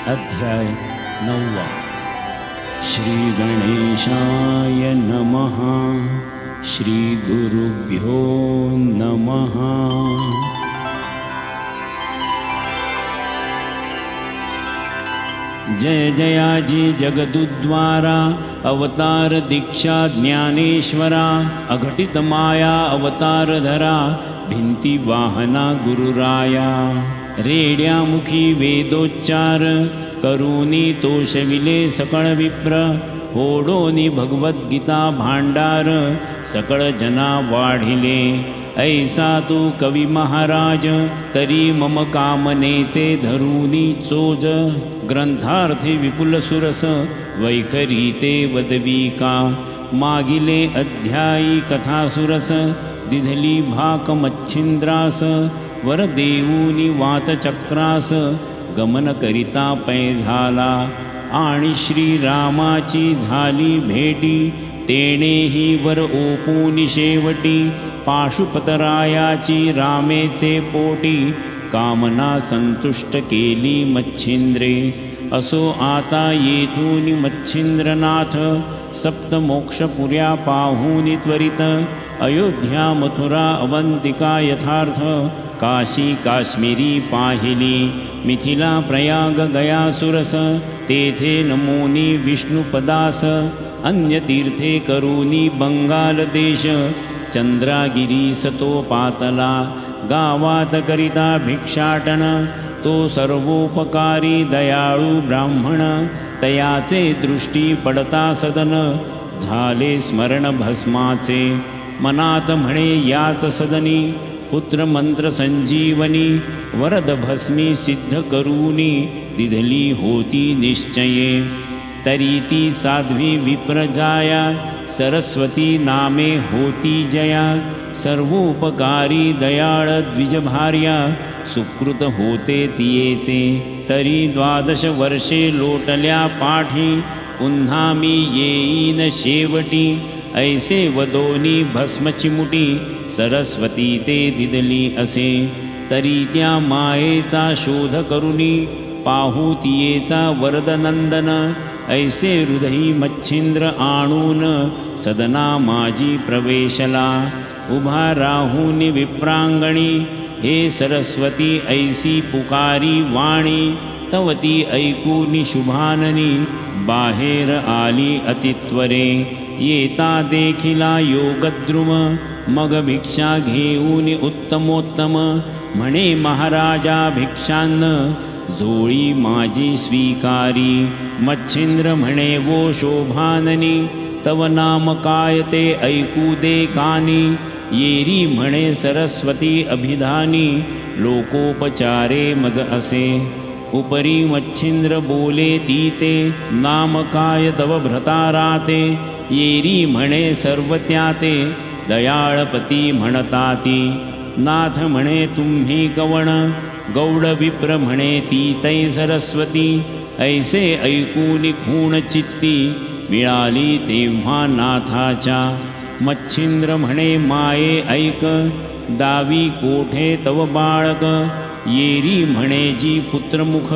अध्याय 9. श्री गणेशाय नमः. श्री गुरुभ्यो नमः. जय जयाजी जगदुद्वारा अवतार दीक्षा ज्ञानेश्वरा अघटित माया अवतार धरा भिंती वाहना गुरुराया. रेड्यामुखी वेदोच्चार करुनी तोषविले सकळ विप्र होडोनी भगवद्गीता भांडार सकळ जना वाढिले. ऐसा तू कवी महाराज तरी मम कामनेचे धरुनी चोज. ग्रंथार्थी विपुल सुरस वैखरी ते वदविका. मागिले अध्यायी कथा सुरस दिधली भाक मच्छिंद्रास. वर देऊनी वातचक्रास गमन करिता पै झाला. आणि श्रीरामाची झाली भेटी तेणेही वर ओपूनी शेवटी. पाशुपतरायाची रामेचे पोटी कामना संतुष्ट केली मच्छिंद्रे. असो आता येथून मच्छिंद्रनाथ सप्तमोक्षपुर्या पाहूनी त्वरित. अयोध्या मथुरा अवंतिका यथार्थ काशी काश्मीरी पाहिली. मिथिला प्रयाग गया सुरस तेथे नमोनी विष्णुपदास. अन्य तीर्थे करूनी बंगाल देश चंद्रागिरी सतो पातला. गावात करिता भिक्षाटन तो सर्वोपकारी दयाळू ब्राह्मण. तयाचे दृष्टी पडता सदन झाले स्मरण भस्माचे. मनात म्हणे याच सदनी पुत्र मंत्र संजीवनी. वरद भस्मी सिद्ध करूनी दिधली होती निश्चये. तरी ती साध्वी विप्रजाया सरस्वती नामे होती जया. सर्वोपकारी दयाळ द्विजभार्या सुकृत होते तियेचे. तरी 12 वर्षे लोटल्या पाठी पुन्हा मी येईन शेवटी. ऐसे वदोनी भस्मचिमुटी सरस्वती ते दिदली असे. तरी त्या मायेचा शोध करुनी पाहू तियेचा वरदनंदन. ऐसे हृदयी मच्छिंद्र आणून सदना माझी प्रवेशला. उभा राहूनी विप्रांगणी हे सरस्वती ऐसी पुकारी वाणी. तवती ऐकूनी शुभाननी बाहेर आली अतित्वरे. येता देखिला योगद्रुम मग भिक्षा घेऊन उत्तमोत्तम. म्हणे महाराजा भिक्षान्न जोळी माझी स्वीकारी. मच्छिंद्र म्हणे वो शोभाननी तव नाम काय ते ऐकू दे कानी. येरी म्हणे सरस्वती अभिधानी लोकोपचारे मज असे. उपरी मच्छिंद्र बोले तीते नाम काय तव भ्रताराते. येरी म्हणे सर्व त्याते दयाळपती म्हणताती. नाथ म्हणे तुम्ही कवण गौड विप्र म्हणे ती तै सरस्वती. ऐसे ऐकून खूण चित्ती मिळाली तेव्हा नाथाच्या. मच्छिंद्र म्हणे माये ऐक दावी कोठे तव बाळक. येरी म्हणे जी पुत्रमुख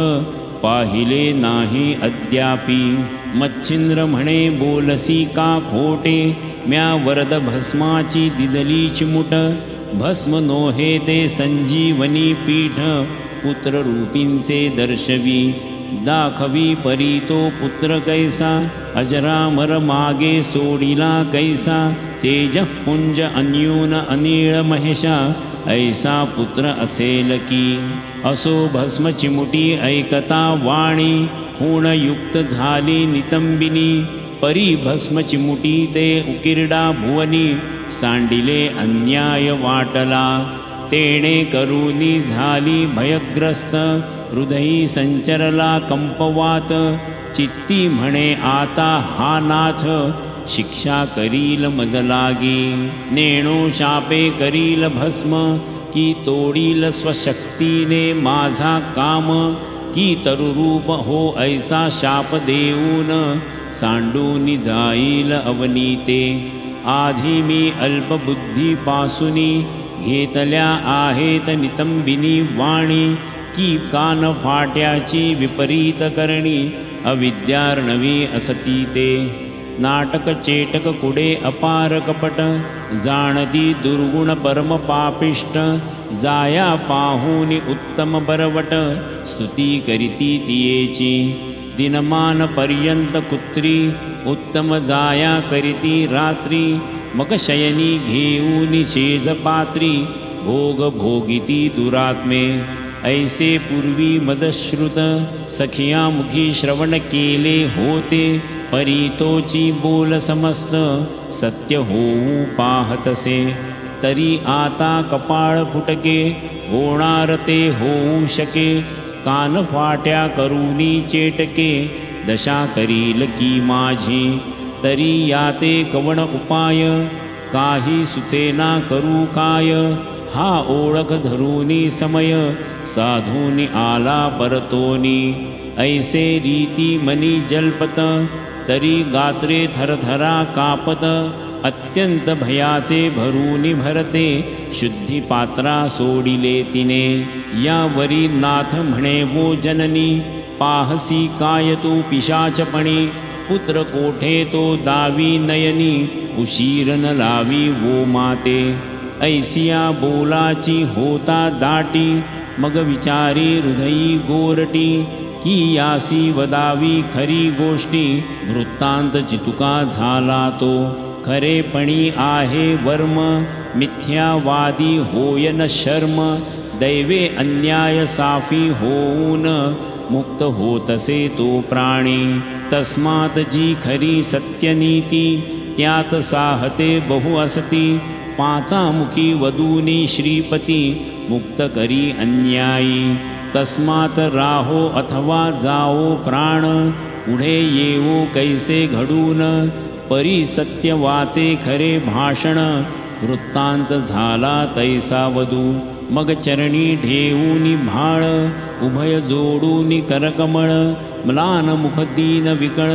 पाहिले नाही अद्यापी. मच्छिंद्र म्हणे बोलसी का खोटे म्या वरद भस्माची दिदली चिमुट. भस्म नोहे ते संजीवनी पीठ पुत्र रूपींचे दर्शवी. दाखवी परी तो पुत्र कैसा अजरामर मागे सोडिला कैसा. तेजपुंज अन्यून अनिळ महेशा ऐसा पुत्र असेल की. असो भस्म चिमुटी ऐकता वाणी खूणयुक्त झाली नितंबिनी. परी भस्म चिमुटी ते उकिरडा भुवनी सांडिले अन्याय वाटला. तेणे करुनी झाली भयग्रस्त हृदयी संचरला कंपवात. चित्ती म्हणे आता हा नाथ शिक्षा करील मज लागी. नेणो शापे करील भस्म की तोडील स्वशक्तीने माझा काम. की तरुरूप हो ऐसा शाप देऊन सांडून जाईल अवनीते. आधी मी अल्पबुद्धीपासूनी घेतल्या आहेत नितंबिनी वाणी. की कान फाट्याची विपरीत करणी अविद्यार्णवी असती ते नाटक चेटक कुडे अपार कपट जाणती दुर्गुण परम पापिष्ट जाया पाहुनी उत्तम बरवट स्तुती करीती तियेची दिनमान पर्यंत कुत्री उत्तम जाया करीती रात्री मग शयनी घेऊनी शेज पात्री भोग भोगिती दुरात्मे ऐसे पूर्वी मजश्रुत सखिया मुखी श्रवण केले होते परीतोची बोल समस्त सत्य होऊ पाहतसे तरी आता कपाळ फुटके होणार ते होऊ शके कान फाट्या करूनी चेटके दशा करील की माझी तरी याते कवण उपाय काही सुचेना करू काय हा ओळख धरूनी समय साधूनी आला परतोनी ऐसे रीती मनी जल्पत तरी गात्रे थरथरा कापत अत्यंत भयाचे भरूनी भरते शुद्धी पात्रा सोडिले तिने यावरी नाथ म्हणे वो जननी पाहसी काय तू पिशाचपणी पुत्र कोठे तो दावी नयनी उशीर न लावी वो माते ऐसिया बोलाची होता दाटी मग विचारी हृदयी गोरटी की यासी वदावी खरी गोष्टी वृत्तांत चितुका झाला तो खरेपणी आहे वर्म मिथ्यावादी होय न शर्म दैवे अन्याय साफी होऊन मुक्त होतसे तो प्राणी तस्मात जी खरी सत्यनीती त्यात साहते बहु असती पाचामुखी वदूनी श्रीपती मुक्त करी अन्यायी तस्मात राहो अथवा जाओ प्राण पुढे येवो कैसे घडून परी सत्य वाचे खरे भाषण वृत्तांत झाला तैसा वधू मग चरणी ठेवूनी भाळ उभय जोडूनी करकमळ म्लान मुख दीन विकळ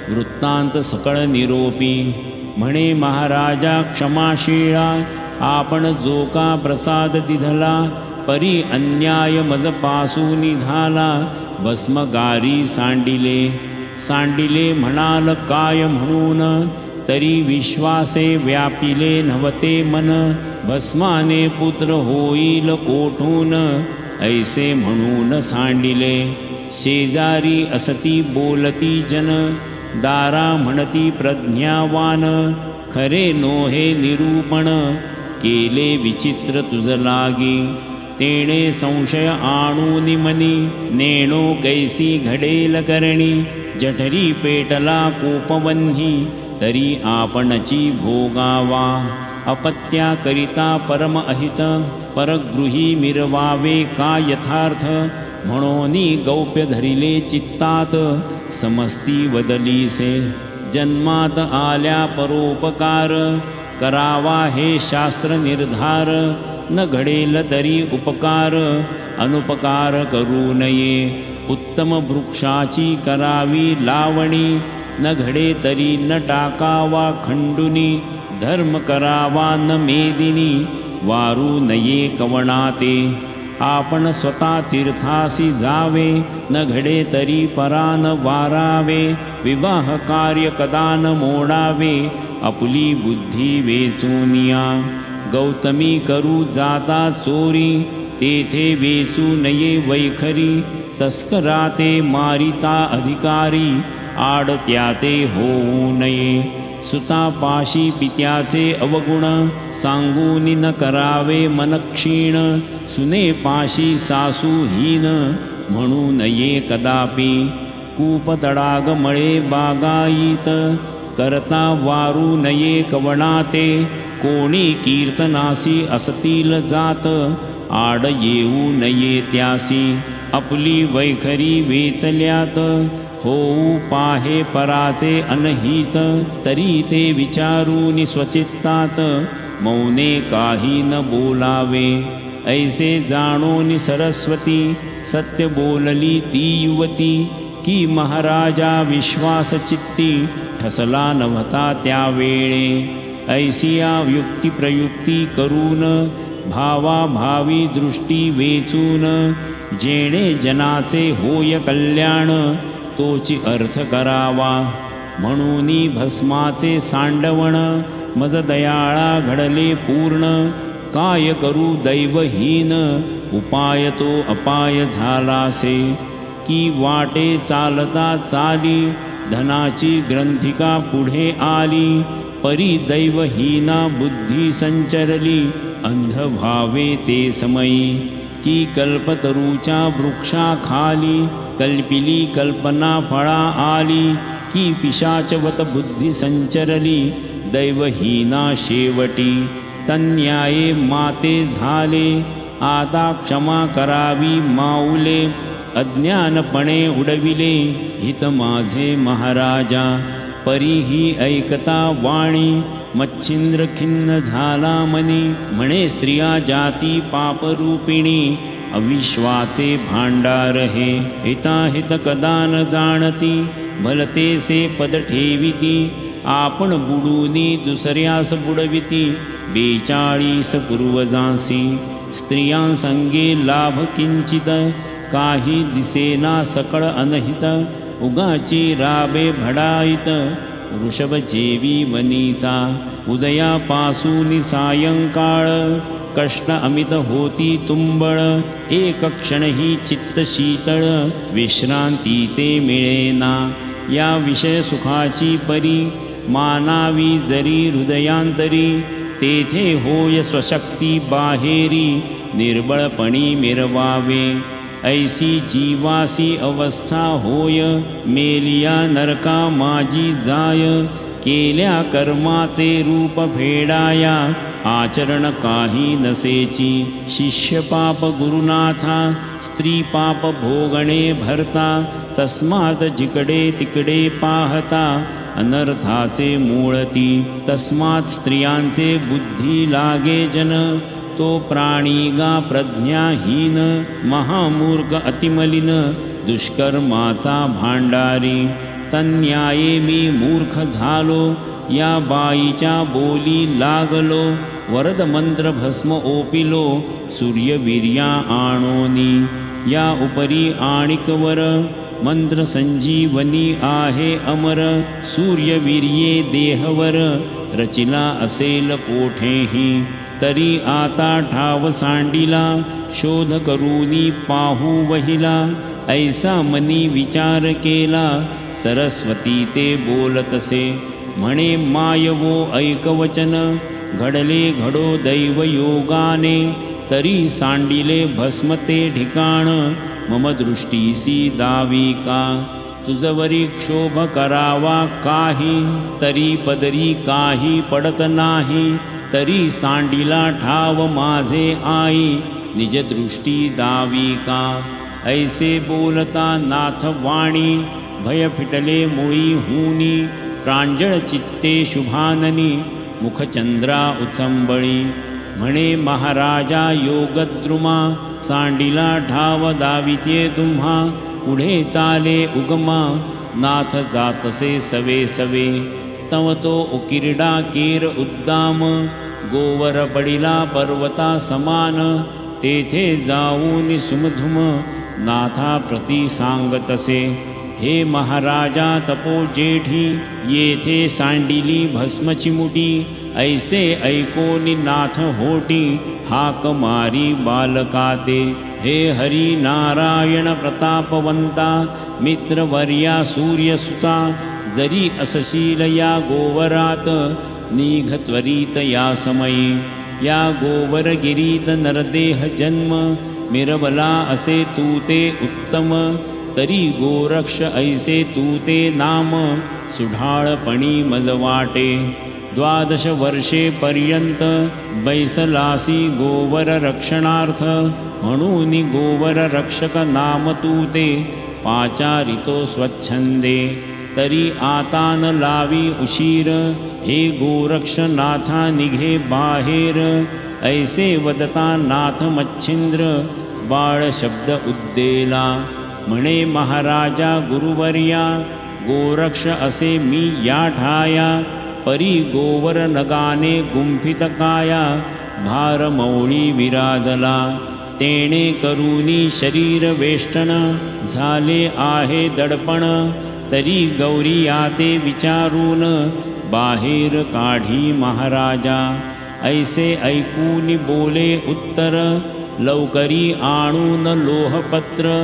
वृत्तांत सकळ निरोपी म्हणे महाराजा क्षमाशीळा आपण जो का प्रसाद दिधला परी अन्याय मज पासूनी झाला भस्मगारी सांडिले म्हणाल काय म्हणून तरी विश्वासे व्यापिले नव्हते मन भस्माने पुत्र होईल कोठून ऐसे म्हणून सांडिले शेजारी असती बोलती जन दारा म्हणती प्रज्ञावान खरे नोहे निरूपण केले विचित्र तुझ लागी तेणे संशय आणूनि मनी नेणो कैसी घडेल करणी जठरी पेटला कोपवन्ही तरी आपणची भोगावा अपत्या करिता परम अहित परगृही मिरवावे का यथार्थ म्हणोनी गौप्य धरिले चित्तात समस्ती वदलीसे जन्मात आल्या परोपकार करावा हे शास्त्र निर्धार न घडेल तरी उपकार अनुपकार करू नये उत्तम वृक्षाची करावी लावणी न घडे तरी न टाकावा खंडुनी धर्म करावा न मेदिनी वारू नये कवणाते आपण स्वतः तीर्थासी जावे न घडे तरी परान वारावे विवाह कार्य कदा न मोडावे आपुली बुद्धी वेचूनिया गौतमी करू जाता चोरी तेथे वेचू नये वैखरी तस्कराते मारिता अधिकारी आडत्याते होऊ नये सुतापाशी पित्याचे अवगुण सांगूनी न करावे मन क्षीण सुनेपाशी सासूहीन म्हणू नये कदापि कूपतडाग मळे बागायीत करता वारू नये कवणाते कोणी कीर्तनासी असतील जात आड येऊ नये त्यासी आपली वैखरी वेचल्यात होऊ पाहे पराचे अनहित तरी ते विचारूनी स्वचित्तात मौने काही न बोलावे ऐसे जाणोनी सरस्वती सत्य बोलली ती युवती की महाराजा विश्वास चित्ती ठसला नव्हता त्यावेळे ऐसिया युक्ती प्रयुक्ती करून भावा भावी दृष्टी वेचून जेणे जनाचे होय कल्याण तोची अर्थ करावा। म्हणूनी भस्माचे सांडवण मज दयाळा घडले पूर्ण। काय करू दैवहीन उपाय तो अपाय झालासे। की वाटे चालता चाली धनाची ग्रंथिका पुढे आली। परी दैवहीना बुद्धी संचरली अंध भावे ते समयी। की कल्पतरूच्या वृक्षाखाली कल्पिली कल्पना फळा आली। की पिशाचवत बुद्धी संचरली दैवहीना शेवटी। तन्याये माते झाले आता क्षमा करावी माऊले। अज्ञानपणे उडविले हित माझे महाराजा। परीही ऐकता वाणी मच्छिंद्र खिन्न झाला मनी। म्हणे स्त्रिया जाती पापरूपिणी अविश्वाचे भांडार हे। हिताहित कदा न जाणती भलतेसे पद ठेविती। आपण बुडूनी दुसऱ्यास बुडविती 42 पूर्वजांसी। स्त्रियांसंगे लाभ किंचित काही दिसेना सकळ अनहित। उगाची राबे भडाईत वृषभ जेवी वनीचा। उदयापासून सायंकाळ कष्ट अमित होती तुंबळ। एक क्षणही चित्त शीतळ विश्रांती ते मिळेना। या विषय सुखाची परी मानावी जरी हृदयांतरी। तेथे होय स्वशक्ती बाहेरी निर्बळपणी मिरवावे। ऐसी जीवासी अवस्था होय मेलिया नरका माझी जाय। केल्या कर्माचे रूप फेडाया आचरण काही नसेची। शिष्य पाप गुरुनाथा स्त्री पाप भोगणे भरता। तस्मात जिकडे तिकडे पाहता अनर्थाचे मूळती। तस्मात स्त्रियांचे बुद्धी लागे जन तो प्राणीगा प्रज्ञाहीन। महामूर्ख अतिमलिन दुष्कर्माचा भांडारी। तन्याये मी मूर्ख झालो या बाईच्या बोली लागलो। वरद मंत्र भस्म ओपिलो सूर्यवीर्या आणोनी। या उपरी आणिकवर मंत्र संजीवनी आहे अमर। सूर्यवीर्ये देहवर रचिला असेल कोठेही। तरी आता ठाव सांडिला शोध करूनी पाहू वहिला। ऐसा मनी विचार केला सरस्वती ते बोलतसे। म्हणे मायवो ऐकवचन घडले घडो दैवयोगाने। तरी सांडिले भस्म ते ठिकाण मम दृष्टीसी दावी का। तुझवरी क्षोभ करावा काही तरी पदरी काही पडत नाही। तरी सांडिला ठाव माझे आई निजदृष्टी दावी का। ऐसे बोलता नाथ वाणी भय फिटले मुळी हुनी। प्रांजळ चित्ते शुभाननी मुखचंद्रा उचंबळी। म्हणे महाराजा योगद्रुमा सांडिला ठाव दाविते तुम्हा। पुढे चाले उगमा नाथ जातसे सवे सवे। तव तो उकिरडा केर उद्दाम गोवर पडिला पर्वता समान। तेथे जाऊन सुमधुम नाथा प्रति सांगतसे। हे महाराजा तपो जेठी येथे सांडिली भस्मची मुठी। ऐसे ऐकोनी नाथ होटी हाक मारी बालकाते। हे हरी नारायण प्रतापवंता मित्रवर्या सूर्यसुता। जरी असशील या गोवरात निघ त्वरित या समयी। या गोवरगिरीत नरदेह जन्म मिरवला असे तू ते उत्तम। तरी गोरक्ष ऐसे तू ते नाम सुढाळपणी मज वाटे। 12 वर्षे पर्यंत बैसलासी गोवर रक्षणार्थ। म्हणून गोवर रक्षक नाम तू ते पाचारितो स्वच्छंदे। तरी आता न लावी उशीर हे गोरक्ष नाथा निघे बाहेर। ऐसे वदता नाथ मच्छिंद्र बाळ शब्द उद्देला। म्हणे महाराजा गुरुवर्या गोरक्ष असे मी या ठाया। परी गोवर नगाने गुंफित काया भारमौळी विराजला। तेणे करुनी शरीर वेष्टन झाले आहे दडपण तरी गौरी याते विचारून बाहेर काढी महाराजा ऐसे ऐकून बोले उत्तर लवकरी आणून लोहपत्र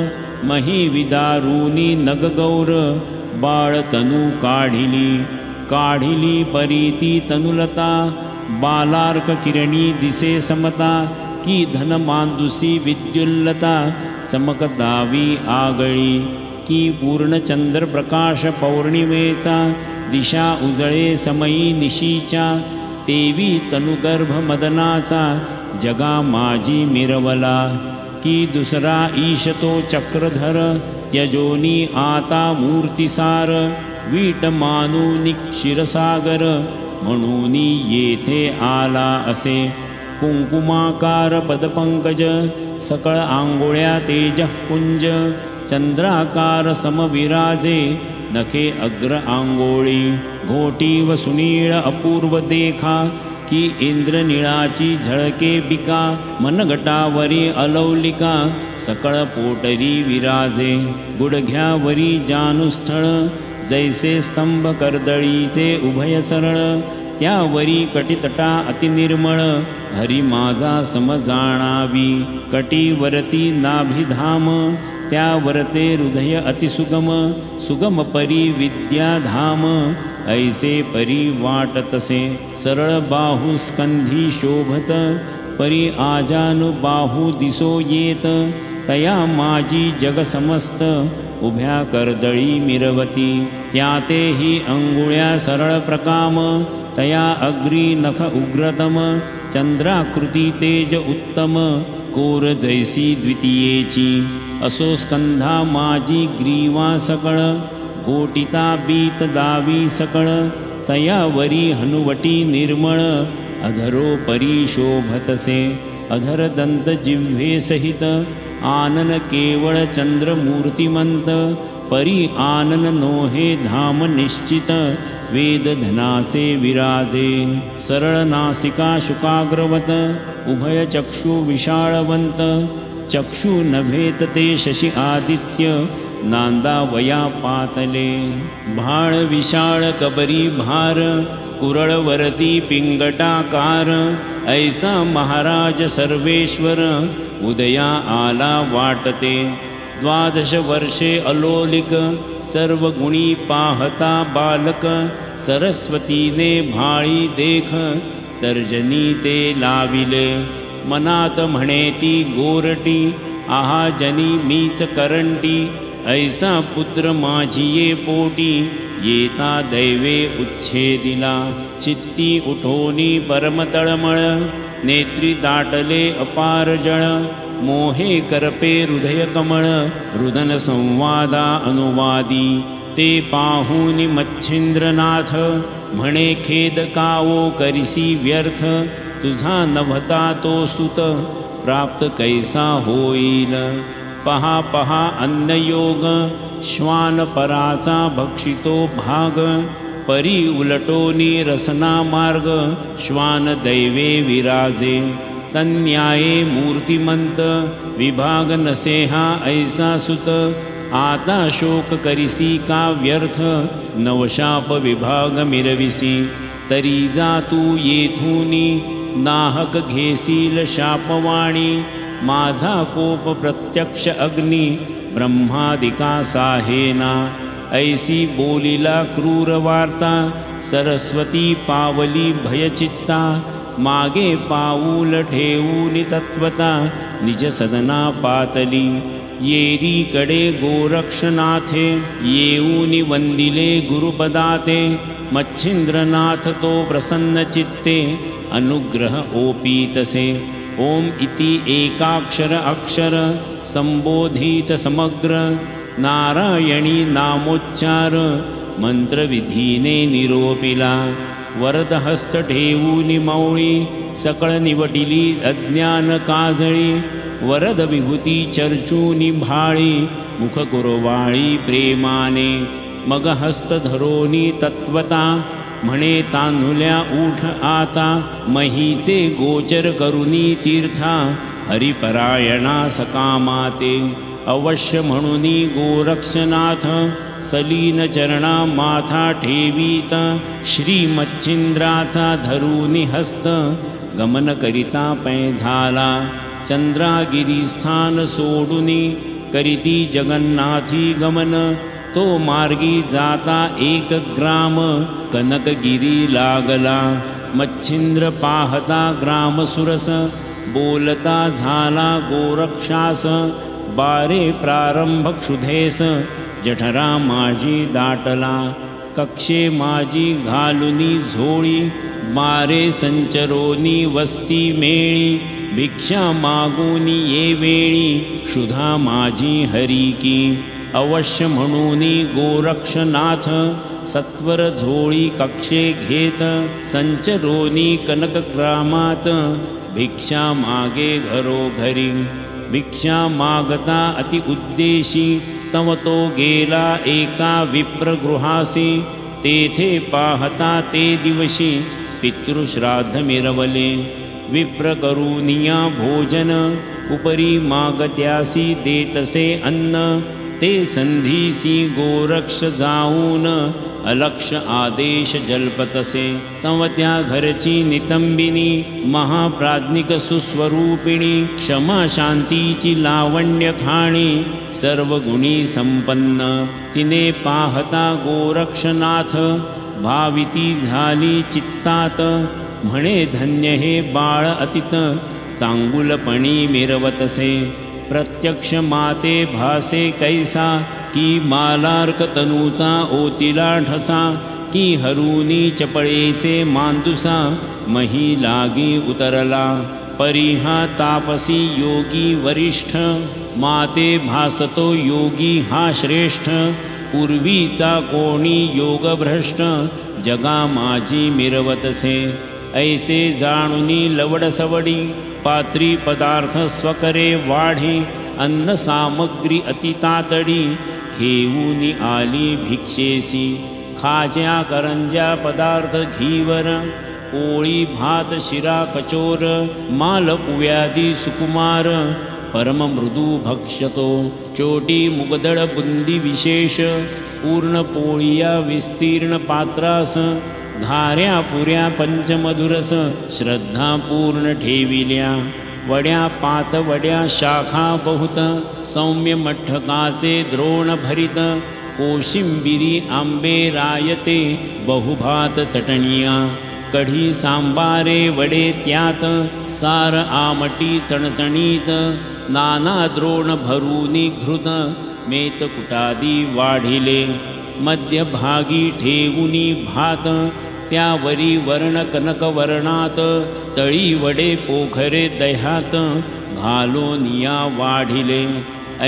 मही विदारुनी नगगौर बाळतनू काढिली परीती तनुलता बालार्क किरणी दिसे समता की धनमांदुसी विद्युल्लता चमक दावी आगळी की पूर्णचंद्र प्रकाश पौर्णिमेचा दिशा उजळे समयी निशीच्या तेवी तनुगर्भ मदनाचा जगा माझी मिरवला की दुसरा ईश तो चक्रधर त्यजोनी आता मूर्तिसार वीट मानूनी क्षीरसागर म्हणूनी येथे आला असे कुंकुमाकार पदपंकज सकळ आंघोळ्या तेजपुंज चंद्राकार समविराजे नखे अग्र आंघोळी घोटी व सुनीळ अपूर्व देखा की इंद्रनिळाची झळके बिका मनगटावरी अलौलिका सकळ पोटरी विराजे गुडघ्यावरी जानुस्थळ जैसे स्तंभ कर्दळीचे उभय सरळ त्यावरी कटितटा अतिनिर्मळ हरी माझा समजाणावी कटीवरती नाभिधाम त्यावरते हृदय अतिसुगम सुगम परी विद्याधाम ऐसे परी वाटतसे सरळ बाहू स्कंधी शोभत परी आजानु बाहू दिसो येत तया माझी जग समस्त उभ्या कर्दळी मिरवती त्यातेही अंगुळ्या सरळ प्रकाम तया अग्री नख उग्रतम चंद्राकृती तेज उत्तम कोर जैसी द्वितीयेची असो स्कंधा माझी ग्रीवा सकळ घोटिता बीत दावी सकळ तयावरी हनुवटी निर्मळ अधरो परी शोभतसे अधर दंत जिव्हे सहित आनन केवळ चंद्रमूर्तिमंत परी आनन नोहे धाम निश्चित वेद धनाचे विराजे सरळ नासिका शुकाग्रवत उभय चक्षु विशाळवंत चक्षु नभेत ते शशी आदित्य नांदा वया पातले भाळ विशाळ कबरी भार कुरळवरती पिंगटाकार ऐसा महाराज सर्वेश्वर उदया आला वाटते 12 वर्षे अलोलिक सर्व गुणी पाहता बालक सरस्वतीने भाळी देख तर्जनी ते लाविले मनात म्हणेती गोरटी आहा जनी मीच करंटी ऐसा पुत्र माझिये पोटी येता दैवे उच्छेदिला चित्ती उठोनी परमतळमळ नेत्री दाटले अपार जळ मोहे करपे हृदय कमळ रुदन संवादा अनुवादी ते पाहुनी मच्छिंद्रनाथ म्हणे खेद कावो करिसी व्यर्थ तुझा नभता तो सुत प्राप्त कैसा होईल पहा पहा अन्नयोग श्वान पराचा भक्षितो भाग परी उलटोनी रसना मार्ग श्वान दैवे विराजे तन्याये मूर्तिमंत विभाग नसेहा ऐसा सुत आता शोक करिसी का व्यर्थ नवशाप विभाग मिरविसी तरी जा तू येथूनी नाहक घेसील शापवाणी माझा कोप प्रत्यक्ष अग्नी ब्रह्मादिका साहेना ऐसी बोलिला क्रूर वार्ता सरस्वती पावली भयचित्ता मागे पाऊल ठेवूनि तत्वता निज सदना पातली येरीकडे गोरक्षनाथे येऊनि वंदिले गुरुपदाते मच्छिंद्रनाथ तो प्रसन्न चित्ते अनुग्रह ओपीतसे ओम इति एकाक्षर अक्षर संबोधित समग्र नारायणी नामोच्चार मंत्रविधीने निरोपिला वरदहस्त ठेवूनि मौळी सकळ निवटिली अज्ञान काजळी वरद विभूती चर्चूनि भाळी मुख कुरवाळी प्रेमाने मग हस्त धरोनी तत्वता म्हणे तान्हुल्या उठ आता महीचे गोचर करुनी तीर्था हरिपरायणा सकामाते अवश्य म्हणूनी गोरक्षनाथ सलीन चरणा माथा ठेवीत श्री मच्छिंद्राचा धरूनी हस्त गमन करिता पै झाला चंद्रागिरी स्थान सोडूनी करीती जगन्नाथी गमन तो मार्गी जाता एक ग्राम कनकगिरी लागला मच्छिंद्र पाहता ग्राम सुरस बोलता झाला गोरक्षास बारे प्रारंभ क्षुधेस जठरा माझी दाटला कक्षे माझी घालुनी झोळी मारे संचरोनी वस्ती मेळी भिक्षा मागुनी ये वेळी क्षुधा माझी हरिकी अवश्य म्हणूनी गोरक्षनाथ सत्वर झोळी कक्षे घेत संचरोनी कनकग्रामात भिक्षा मागे घरोघरी भिक्षा मागता अति उद्देशी तव तो गेला एका विप्रगृहासी तेथे पाहता ते दिवशी पितृश्राद्ध मिरवले विप्र करुनिया भोजन उपरी मागत्यासी देतसे अन्न ते संधीसी गोरक्ष जाऊन अलक्ष आदेश जल्पतसे तव त्या घरची नितंबिनी महाप्राज्ञिक सुस्वरूपिणी क्षमा शांतीची लावण्य खाणी सर्व गुणी संपन्न तिने पाहता गोरक्षनाथ भाविती झाली चित्तात म्हणे धन्य हे बाळ अतित चांगुलपणी मिरवतसे प्रत्यक्ष माते भासे कैसा की मालार्क तनूचा ओतिला ठसा की हरुनी चपळेचे मांदुसा मही लागी उतरला परिहा तापसी योगी वरिष्ठ माते भासतो योगी हा श्रेष्ठ पूर्वीचा कोणी योगभ्रष्ट जगा माझी मिरवतसे ऐसे जाणुनी लवडसवडी पात्री पदार्थ स्वकरे वाढी अन्न सामग्री अतितातडी घेऊनी आली भिक्षेसी खाज्या करंज्या पदार्थ घीवर पोळी भात शिरा कचोर माल पुव्यादी सुकुमार परम मृदू भक्षतो चोटी मुगदळ बुंदी विशेष पूर्ण पोळिया विस्तीर्ण पात्रास धाऱ्या पुऱ्या पंचमधुरस श्रद्धापूर्ण ठेविल्या वड्या पातवड्या शाखा बहुत सौम्य मठकाचे द्रोण भरित कोशिंबिरी आंबे रायते बहुभात चटणिया कढी सांबारे वडे त्यात सार आमटी चणचणीत नाना द्रोण भरूनी घृत मेतकुटादी वाढिले मध्यभागी ठेवुनी भात त्यावरी वर्ण कनकवर्णात तळी वडे पोखरे दह्यात घालोनिया वाढिले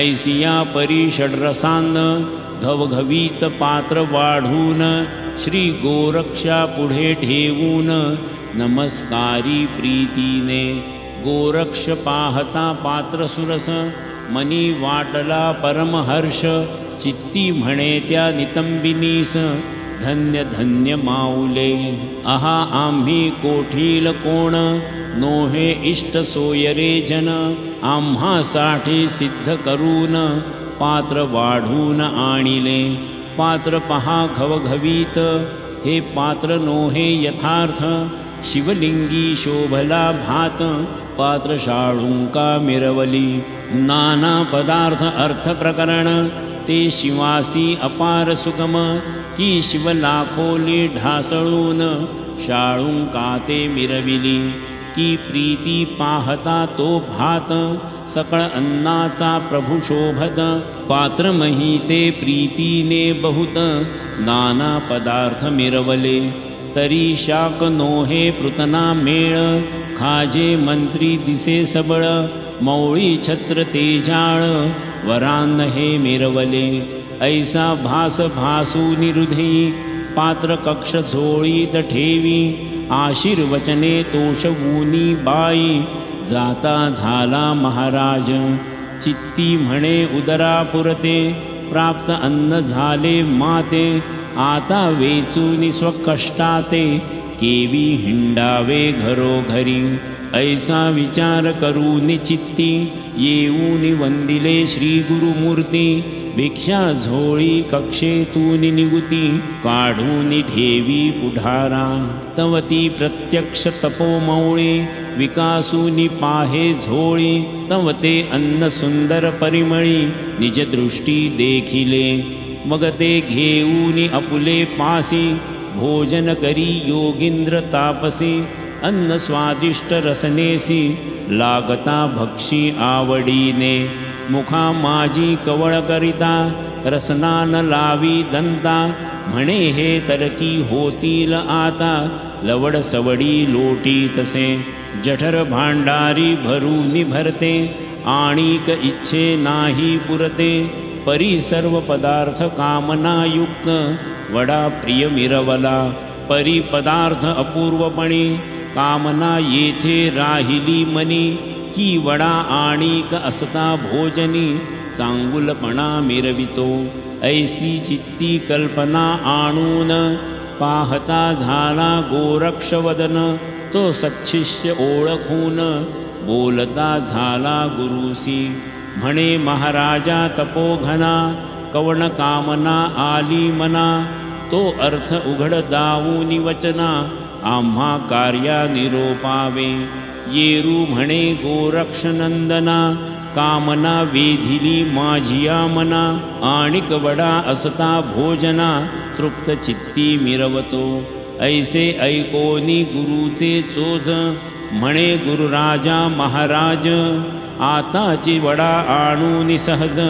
ऐसिया परी षड्रसान्न घवघवीत पात्र वाढून श्री गोरक्षा पुढे ठेवून नमस्कारी प्रीतीने गोरक्ष पाहता पात्र सुरस मनी वाटला परमहर्ष चित्ती म्हणे त्या नितंबिनीस धन्य धन्य माऊले आहा आम्ही कोठील कोण नोहे इष्ट सोयरे जन आम्हासाठी सिद्ध करून पात्र वाढून आणिले पात्र पहा घवघवीत हे पात्र नोहे यथार्थ शिवलिंगी शोभला भात पात्र शाळुंका मिरवली नाना पदार्थ अर्थ प्रकरण ते शिवासी अपार सुगम की शिव लाखोली ढासळून शाळुंका ते मिरविली की प्रीती पाहता तो भात सकळ अन्नाचा प्रभु शोभत पात्र महिते प्रीतीने बहुत नाना पदार्थ मिरवले तरी शाक नोहे पृतना मेळ खाजे मंत्री दिसे सबळ मौळी छत्र तेजाळ वरान हे मिरवले ऐसा भास भासूनि हृदयी पात्र कक्ष झोळीत ठेवी आशीर्वचने तोषवूनी बाई जाता झाला महाराज चित्ती म्हणे उदरापुरते प्राप्त अन्न झाले माते आता वेचूनि स्वकष्टाते केवी हिंडावे घरोघरी. ऐसा विचार करून चित्ती येऊन वंदिले श्री गुरुमूर्ती. भिक्षा झोळी कक्षेतून निगुती काढून ठेवी पुढारा. तवती प्रत्यक्ष तपोमौळी विकासूनी पाहे झोळी. तवते अन्न सुंदर परिमळी निजदृष्टी देखिले. मग ते घेऊन आपुले पासी भोजन करी योगींद्र तापसी. अन्न स्वादिष्ट रसनेसी लागता भक्षी आवडीने. मुखा माझी कवळ करिता रसना न लावी दंता. म्हणे हे तरकी होतील आता लवड सवडी लोटी तसे. जठर भांडारी भरून भरते आणिक इच्छे नाही पुरते. परी सर्व पदार्थ कामनायुक्त वडा प्रिय मिरवला. परी पदार्थ अपूर्वपणी कामना येथे राहिली मनी. की वडा आणिक असता भोजनी चांगुलपणा मिरवितो. ऐसी चित्ती कल्पना आणून पाहता झाला गोरक्षवदन. तो सच्छिष्य ओळखून बोलता झाला गुरुसी. म्हणे महाराजा तपोघना कवण कामना आली मना. तो अर्थ उघड दावूनी वचना आम्हा कार्या निरोपावे. येरू म्हणे गोरक्षनंदना कामना वेधिली माझिया मना. आणिक वडा असता भोजना तृप्त चित्ती मिरवतो. ऐसे ऐकोनी गुरुचे चोज म्हणे गुरुराजा महाराज. आताची वडा आणून सहज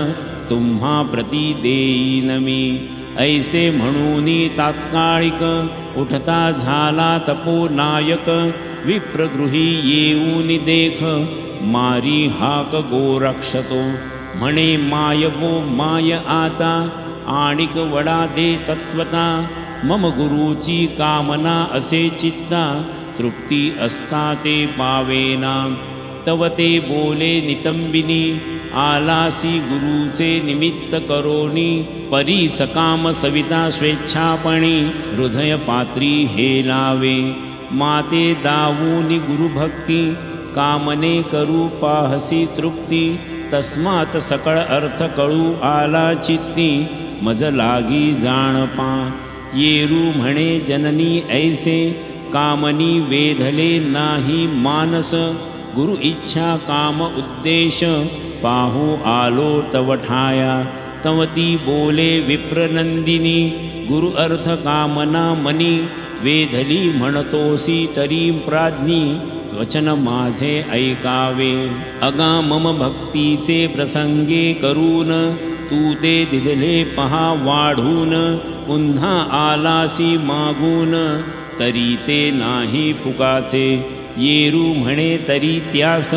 तुम्हा प्रती देईन मी. ऐसे म्हणूनी तात्कालिक उठता झाला तपोनायक. विप्रगृही येऊन देख मारी हाक गोरक्षतो. म्हणे मायवो माय आता आणिक वडा दे तत्वता. मम गुरुची कामना असे चित्ता तृप्ती असता ते पावेना. तव ते बोले नितंबिनी आलासी गुरुचे निमित्त करोनी. परी सकाम सविता स्वेच्छापणी हृदय पात्री हेलावे. माते दावूनी गुरुभक्ती कामने करू पाहसी तृप्ती. तस्मात सकळ अर्थ कळू आला चित्ती मज लागी जाणपा. येरू म्हणे जननी ऐसे कामनी वेधले नाही मानस. गुरु इच्छा काम उद्देश पाहू आलो तव ठाया. तवती बोले विप्रनंदिनी गुरु अर्थ कामना मनी. वेधली म्हणतोसी तरी प्राज्ञी वचन माझे ऐकावे. अगा मम भक्तीचे प्रसंगे करून तू ते दिधले पहा वाढून. पुन्हा आलासी मागून तरी ते नाही फुकाचे. येरू म्हणे तरी त्यास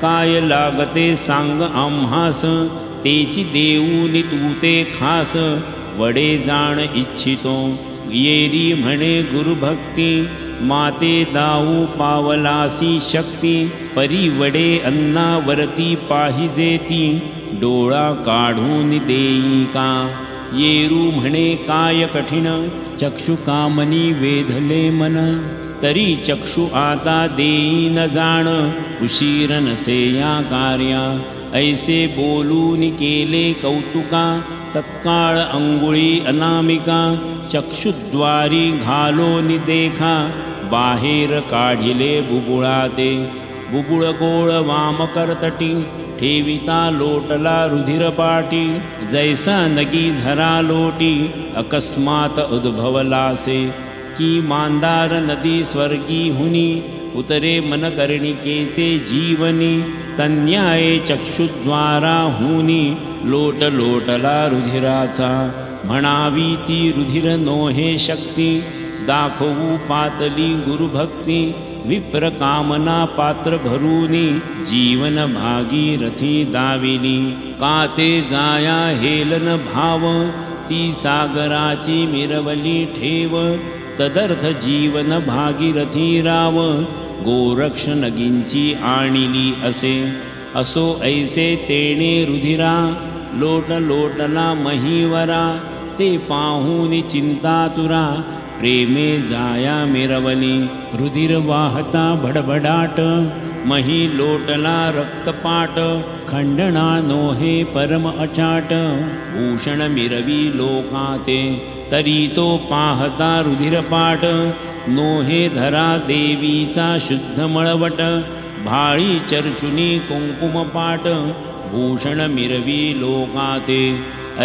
काय लागते सांग आम्हास. तेची देऊनी तू ते खास वडे जाण इच्छितो. येरी म्हणे गुरुभक्ती माते दाऊ पावलासी शक्ती. परी वडे अन्नावरती पाहिजेती डोळा काढून देई का. येरू म्हणे काय कठीण चक्षु कामनी वेधले मन. तरी चक्षु आता देईन जाण उशीर नसे या कार्या. ऐसे बोलून केले कौतुका तत्काळ अंगुळी अनामिका. चक्षुद्वारी घालो निदेखा बाहेर काढिले बुबुळाते. बुबुळ गोळ वाम करतटी ठेविता लोटला रुधिरपाटी. जैसा नगी झरा लोटी अकस्मात उद्भवलासे. की मांदार नदी स्वर्गी हुनी उतरे मन कर्णिकेचे जीवनी. तन्याये चक्षुद्वारा हुनी लोट लोटला रुधिराचा. म्हणावी ती रुधिर नोहे शक्ती दाखवू पातली गुरुभक्ती. विप्र कामना पात्र भरूनी जीवन भागीरथी दाविली. काते जाया हेलन भाव ती सागराची मिरवली ठेव. तदर्थ जीवन भागीरथी राव गोरक्ष नगींची आणिली असे. असो ऐसे तेणे रुधिरा लोट लोटला महीवरा. ते पाहून चिंतातुरा प्रेमे जाया मिरवली रुधिर वाहता भडभडाट मही लोटला रक्तपाट खंडणा नोहे परम अचाट भूषण मिरवी लोकाते तरी तो पाहता रुधिरपाट नोहे धरा देवीचा शुद्ध मळवट भाळी चर्चुनी कुंकुमपाट भूषण मिरवी लोकाते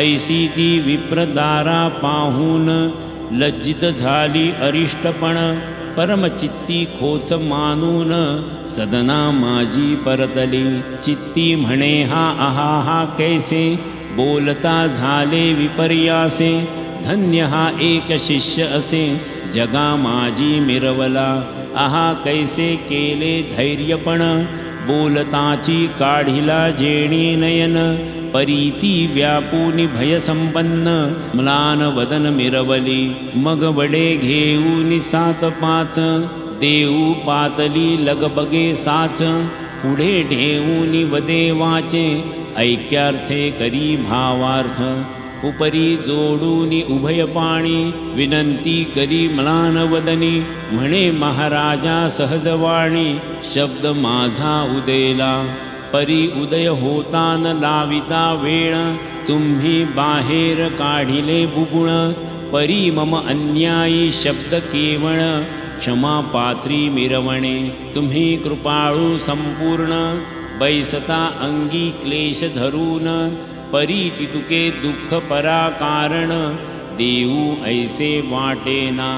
ऐसी ती विप्रदारा पाहून लज्जित झाली अरिष्टपण परमचित्ती खोच मानून सदना माझी परतली चित्ती म्हणे हा आहा हा कैसे बोलता झाले विपर्यासे धन्य हा एक शिष्य असे जगा माझी मिरवला आहा कैसे केले धैर्यपण बोलताची काढिला जेणी नयन परीती व्यापूनि भयसंपन्न म्लान वदन मिरवली मग वडे घेऊनि 7-5 देऊ पातली लगबगे साच पुढे ठेऊनि वदे वाचे ऐक्यार्थे करी भावार्थ उपरी जोडूनि उभय पाणी विनंती करी म्लान वदनी म्हणे महाराजा सहजवाणी शब्द माझा उदेला परी उदय होता न लाविता वेळ तुम्ही बाहेर काढिले बुबुण परी मम अन्यायी शब्द केवळ क्षमा पात्री मिरवणे तुम्ही कृपाळू संपूर्ण बैसता अंगी क्लेश धरून परी तितुके दुःख पराकारण देऊ ऐसे वाटेना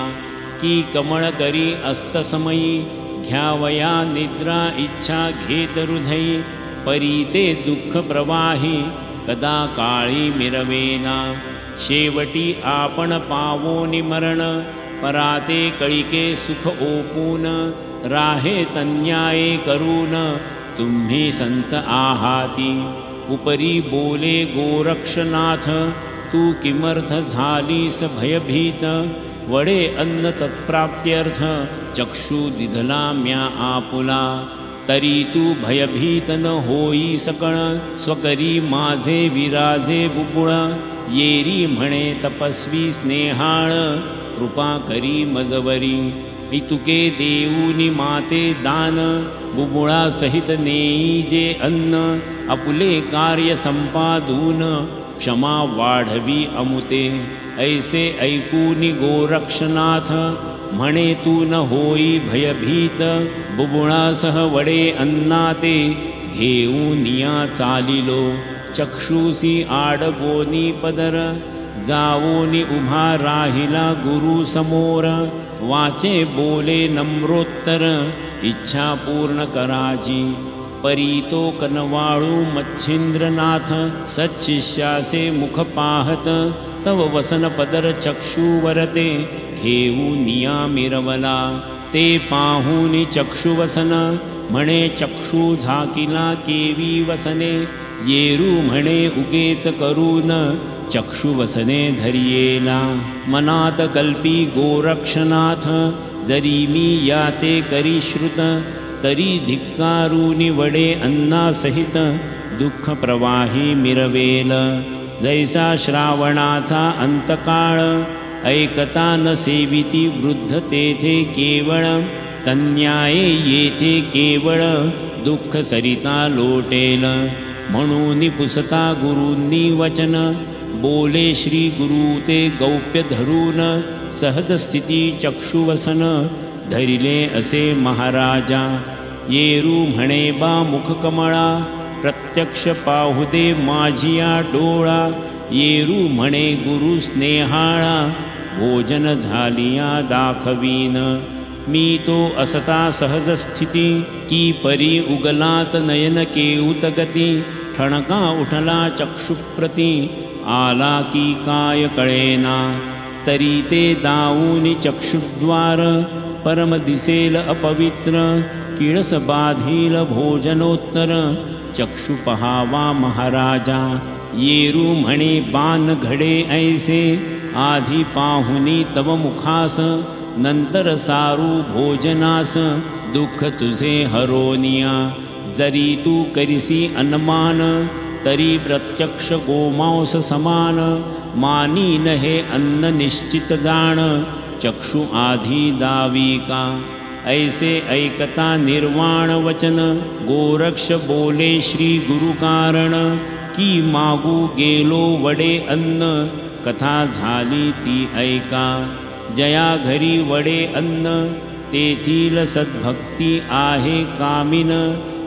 की कमळ करी अस्तसमयी घ्यावया निद्रा इच्छा घेत हृदयी परी ते दुःख प्रवाही कदा काळी मिरवेना शेवटी आपण पावोनि मरण पराते कळिके सुख ओपून राहे तन्याये करून तुम्ही संत आहाती उपरी बोले गोरक्षनाथ तू किमर्थ झालीस भयभीत वडे अन्न तत्प्राप्त्यर्थ चक्षु दिधला म्या आपुला तरी तू भयभीत न होई सकळ स्वकरी माझे विराजे बुबुळ येरी म्हणे तपस्वी स्नेहाळ कृपा करी मजवरी इतुके देऊनी माते दान बुबुळा सहित नेई जे अन्न आपुले कार्य संपादून क्षमा वाढवी अमुते ऐसे ऐकूनी गोरक्षनाथ म्हणे तू न होई भयभीत बुबुळासह वडे अन्नाते घेऊनिया चालिलो चक्षुसी आडगोनी पदर जावोनी उभा राहिला गुरु समोर वाचे बोले नम्रोत्तर इच्छा पूर्ण कराची परीतो कनवाळू मच्छिंद्रनाथ सच्छिष्याचे मुख पाहत तव वसन पदर चक्षुवरते घेऊनिया मिरवला ते पाहूनि चक्षुवसन म्हणे चक्षु झाकिला केवी वसने येरू म्हणे उगेच करून चक्षुवसने धरियेला मनात कल्पी गोरक्षनाथ जरी मी याते करी श्रुत तरी धिक्कारूनि वडे अन्नासहित दुःख प्रवाही मिरवेल जैसा श्रावणाचा अंतकाळ ऐकता न सेविती वृद्ध तेथे केवळ तन्याये येथे केवळ दुःख सरिता लोटेल म्हणून पुसता गुरूंनी वचन बोले श्री गुरु ते गौप्य धरून सहज स्थिती चक्षुवसन धरिले असे महाराजा येरू म्हणे बा मुख कमळा प्रत्यक्ष पाहू दे माझिया डोळा येरू म्हणे गुरु स्नेहाळा भोजन झालिया दाखवीन मी तो असता सहज स्थिती की परी उगलाच नयन केऊत गती ठणका उठला चक्षुप्रती आला की काय कळेना तरी ते दाऊनी चक्षुद्वार परम दिसेल अपवित्र किळस बाधील भोजनोत्तर चक्षु पहावा महाराजा येरू म्हणे बाण घडे ऐसे आधी पाहुनी तव मुखास नंतर सारू भोजनास दुःख तुझे हरोनिया जरी तू करिसी अनुमान तरी प्रत्यक्ष गोमांस समान मानी न हे अन्न निश्चित जाण चक्षु आधी दाविका। ऐसे ऐकता निर्वाण वचन गोरक्ष बोले श्री गुरु कारण। की मागू गेलो वडे अन्न कथा झाली ती ऐका। जया घरी वडे अन्न तेथील सद्भक्ती आहे कामिन।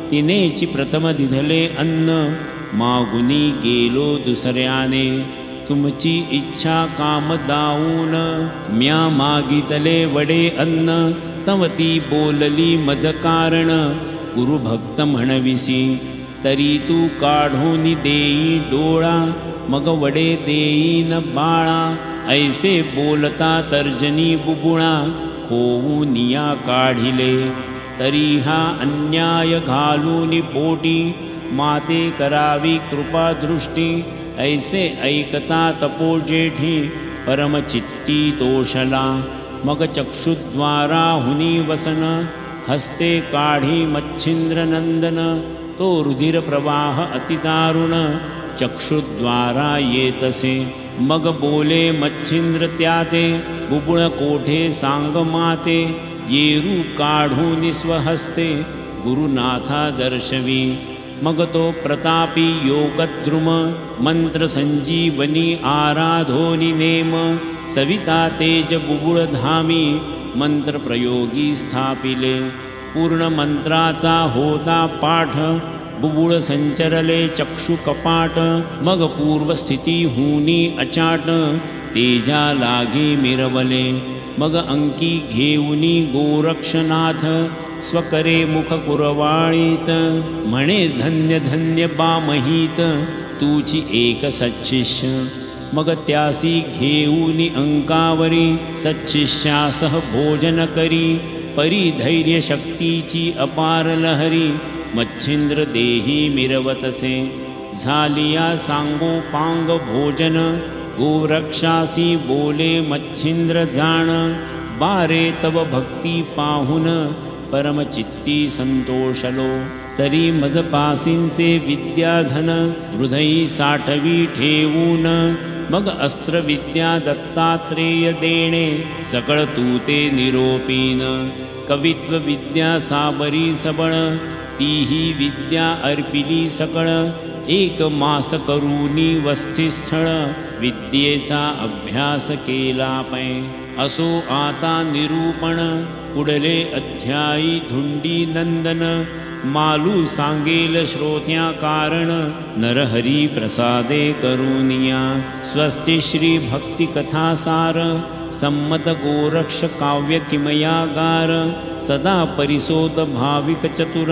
तिनेची प्रथम दिधले अन्न मागुनी गेलो दुसऱ्याने। तुमची इच्छा काम दाऊन म्या मागितले वडे अन्न। तवती बोलली मज कारण गुरुभक्त म्हणविसी। तरी तू काढून देई डोळा मग वडे देईन बाळा। ऐसे बोलता तर्जनी बुबुणा खोवूनिया काढिले। तरी हा अन्याय घालून पोटी माते करावी कृपा दृष्टी। ऐसे ऐकता तपोजेठी परमचित्ती दोषला। मग चक्षुद्वारा हुनी वसन हस्ते काढी मच्छिंद्र नंदन। तो रुधिर प्रवाह अतिदारुण चक्षुद्वारा येतसे। मग बोले मच्छिंद्र त्याते बुबुळ कोठे सांग माते। येरू काढून स्वहस्ते गुरुनाथा दर्शवी। मग तो प्रतापी योगद्रुम मंत्र संजीवनी आराधोनी नेम। सविता तेज बुबुळ धामी मंत्र प्रयोगी स्थापिले। पूर्ण मंत्राचा होता पाठ बुबुळ संचरले चक्षु कपाट। मग पूर्वस्थिती हुनी अचाट तेजा लागे मिरवले। मग अंकी घेऊनी गोरक्षनाथ स्वकरे मुख कुरवाळीत। म्हणे धन्य धन्य बामहीत तुची एक सच्छिष्य। मग त्यासी घेऊनी अंकावरी सच्छिष्यासह भोजन करी। परिधैर्य शक्तीची अपार लहरी मच्छिंद्र देही मिरवतसे। झालिया सांगोपांग भोजन गोरक्षासी बोले मच्छिंद्र जाण। बारे तव भक्ती पाहुन परमचित्ती संतोषलो। तरी मजपासींचे विद्याधन हृदयी साठवी ठेवून। मग अस्त्रविद्या दत्तात्रेय देणे सकळ तूते निरोपीन। कवित्व विद्या साबरी सबळ तीही विद्या अर्पिली सकळ। एक मास करूनी वस्तिस्थळ विद्येचा अभ्यास केला पै। असो आता निरूपण पुढले अध्यायी धुंडी नंदन। मालू सांगेल श्रोत्या कारण नरहरी प्रसादे करुनिया। स्वस्ति श्री भक्ति कथा सार सम्मत गोरक्ष काव्य किमयागार। सदा परिसोत भाविक चतुर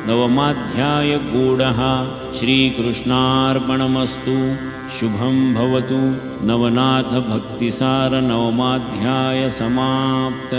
नवमाध्याय गूढहा। श्रीकृष्णार्पणमस्तु। शुभं भवतु। नवनाथ भक्तिसार नवमाध्याय समाप्त।